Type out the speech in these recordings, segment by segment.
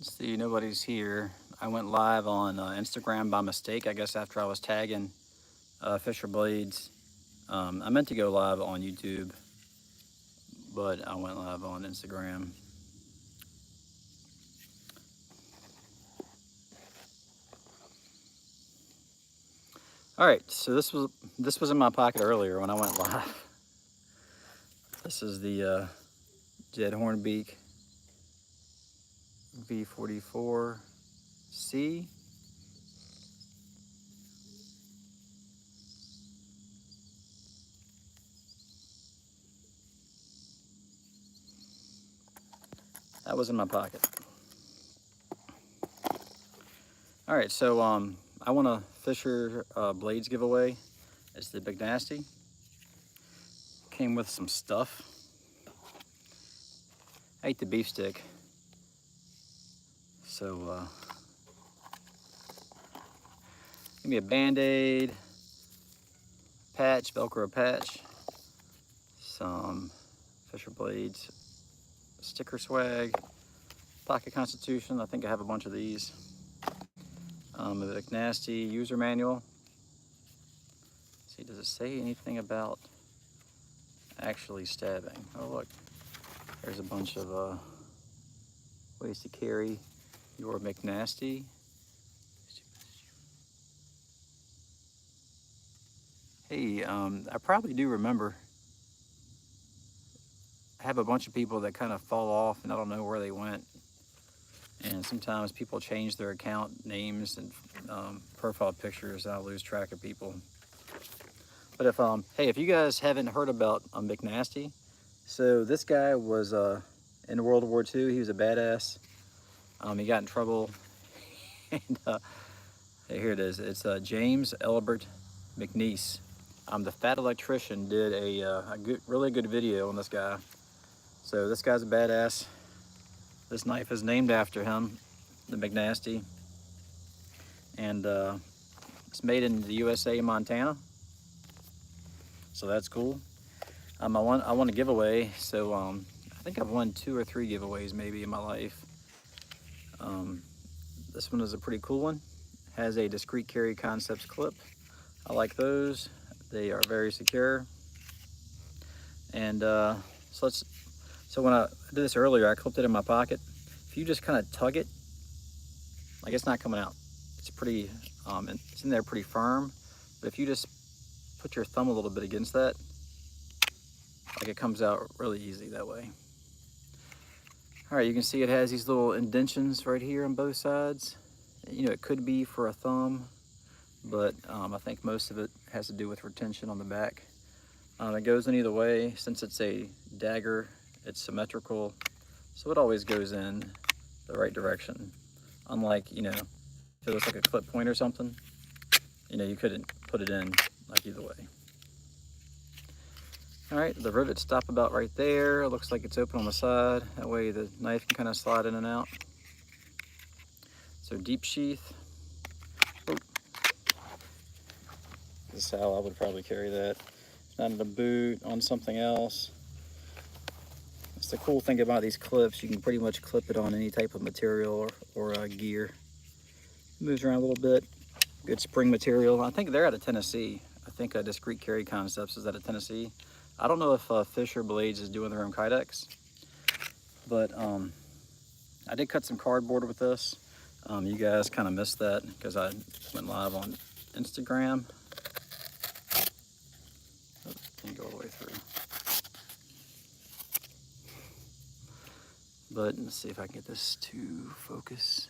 See, nobody's here. I went live on Instagram by mistake, I guess, after I was tagging Fisher Blades. I meant to go live on YouTube, but I went live on Instagram. All right, so this was in my pocket earlier when I went live. This is the Jed Hornbeak V44C. That was in my pocket. All right, so I want a Fisher Blades giveaway. It's the Mcnasty. Came with some stuff. I ate the beef stick, so give me a Band-Aid, patch, Velcro patch, some Fisher Blades sticker swag, pocket Constitution. I think I have a bunch of these. A Mcnasty user manual. Let's see, does it say anything about actually stabbing? Oh look, there's a bunch of ways to carry your Mcnasty. Hey, I probably do remember. I have a bunch of people that kind of fall off and I don't know where they went. And sometimes people change their account names and profile pictures, and I lose track of people. But if hey, if you guys haven't heard about Mcnasty, so this guy was in World War II. He was a badass. He got in trouble, and hey, here it is. It's James Elbert Mcnasty. The Fat Electrician did a really good video on this guy. So this guy's a badass. This knife is named after him, the Mcnasty, and it's made in the USA, Montana. So that's cool. I want a giveaway. So I think I've won 2 or 3 giveaways maybe in my life. This one is a pretty cool one. Has a discreet carry concepts clip. I like those. They are very secure. And so when I did this earlier, I clipped it in my pocket. If you just kind of tug it, like it's not coming out. It's pretty, it's in there pretty firm. But if you just put your thumb a little bit against that, like it comes out really easy that way. All right, you can see it has these little indentions right here on both sides. You know, it could be for a thumb, but I think most of it has to do with retention on the back. It goes in either way. Since it's a dagger, it's symmetrical, so it always goes in the right direction. Unlike, you know, if it looks like a clip point or something, you know, you couldn't put it in like either way. All right, the rivets stop about right there. It looks like it's open on the side. That way the knife can kind of slide in and out. So deep sheath. Oh. This is how I would probably carry that. Not in a boot, on something else. That's the cool thing about these clips. You can pretty much clip it on any type of material or gear. It moves around a little bit. Good spring material. I think they're out of Tennessee. I think Discreet Carry Concepts is out of Tennessee. I don't know if Fisher Blades is doing their own kydex, but I did cut some cardboard with this. You guys kind of missed that because I went live on Instagram. Oh, can't go all the way through. But let's see if I can get this to focus.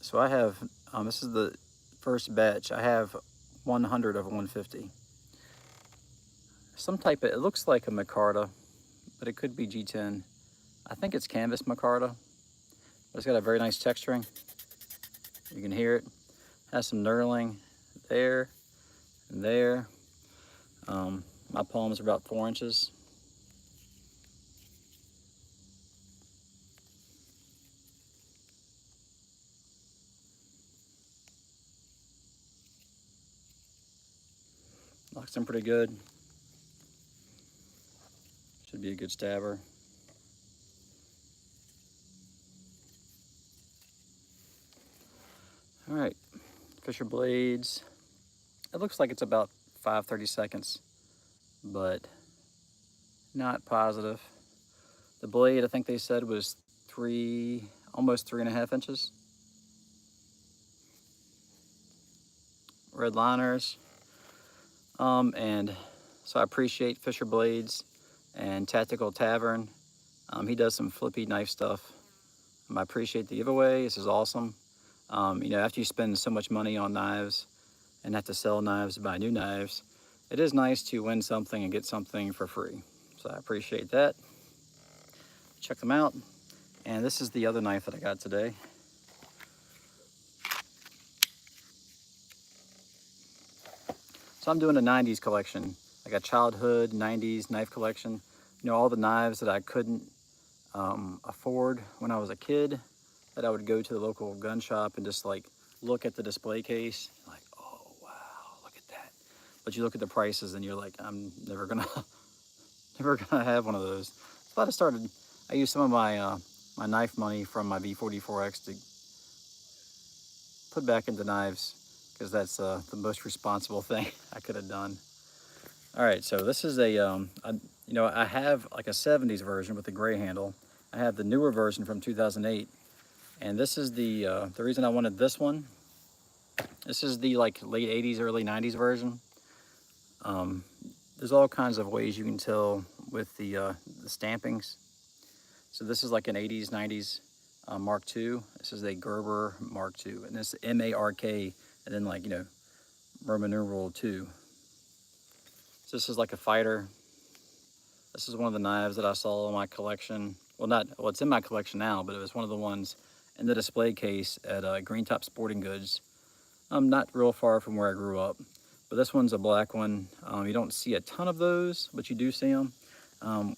So I have, this is the first batch. I have 100 of 150. Some type of, it looks like a micarta, but it could be G10. I think it's canvas micarta, but it's got a very nice texturing. You can hear it. Has some knurling there and there. My palms are about 4 inches. Locks in pretty good. Should be a good stabber. All right, Fisher blades. It looks like it's about 5/32, but not positive. The blade, I think they said, was almost 3.5 inches. Red liners. And so I appreciate Fisher Blades and Tactical Tavern. He does some flippy knife stuff. I appreciate the giveaway. This is awesome. You know, after you spend so much money on knives and have to sell knives, buy new knives, it is nice to win something and get something for free. So I appreciate that. Check them out. And this is the other knife that I got today. So I'm doing a 90s collection, like a childhood 90s knife collection. You know, all the knives that I couldn't afford when I was a kid, that I would go to the local gun shop and just like look at the display case, like, oh wow, look at that. But you look at the prices and you're like, I'm never gonna have one of those. So I used some of my my knife money from my V44X to put back into knives, because that's the most responsible thing I could have done. All right, so this is you know, I have like a 70s version with the gray handle. I have the newer version from 2008, and this is the reason I wanted this one. This is the like late 80s, early 90s version. There's all kinds of ways you can tell with the stampings. So this is like an 80s, 90s Mark II. This is a Gerber Mark II, and this is M-A-R-K, and then like, you know, Roman numeral 2. So this is like a fighter. This is one of the knives that I saw in my collection. Well, it's in my collection now, but it was one of the ones in the display case at Green Top Sporting Goods. Not real far from where I grew up. But this one's a black one. You don't see a ton of those, but you do see them.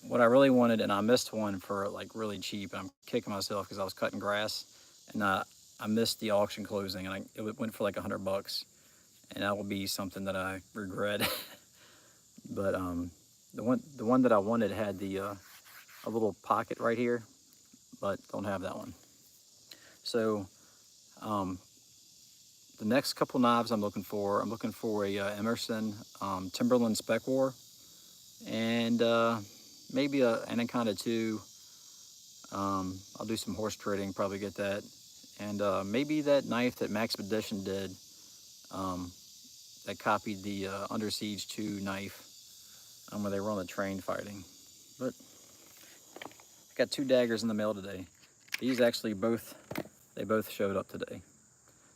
What I really wanted, and I missed one for like really cheap, and I'm kicking myself because I was cutting grass, and I missed the auction closing, and it went for like $100, and that will be something that I regret. But the one that I wanted had a little pocket right here, but don't have that one. So the next couple knives I'm looking for a Emerson Timberland Spec War, and maybe a Anaconda 2. I'll do some horse trading, probably get that, and maybe that knife that Mcnasty did, that copied the Under Siege 2 knife, where they were on the train fighting. But I got 2 daggers in the mail today. These actually both showed up today.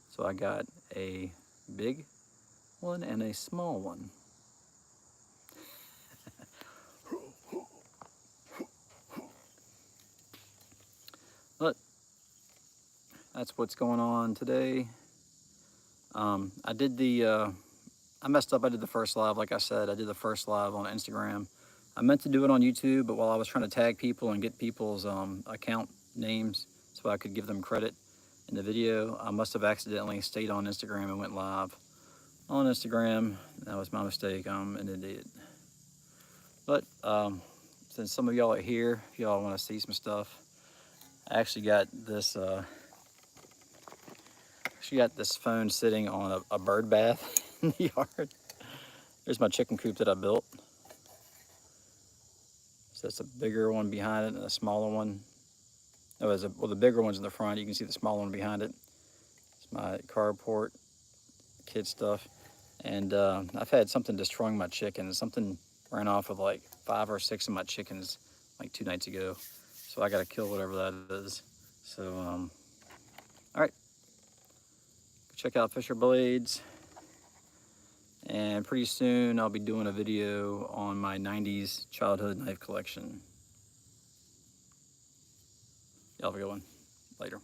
So I got a big one and a small one. But that's what's going on today. I messed up. I did the first live, like I said. I did the first live on Instagram. I meant to do it on YouTube, but while I was trying to tag people and get people's account names so I could give them credit in the video, I must have accidentally stayed on Instagram and went live on Instagram. That was my mistake, and it did. But since some of y'all are here, if y'all want to see some stuff, I actually got this phone sitting on a bird bath in the yard. There's my chicken coop that I built. So that's a bigger one behind it and a smaller one. Well, the bigger one's in the front. You can see the smaller one behind it. It's my carport, kid stuff. And I've had something destroying my chickens. Something ran off with like 5 or 6 of my chickens like 2 nights ago. So I gotta kill whatever that is. So, all right. Check out Fisher Blades. And pretty soon I'll be doing a video on my 90s childhood knife collection. Y'all have a good one. Later.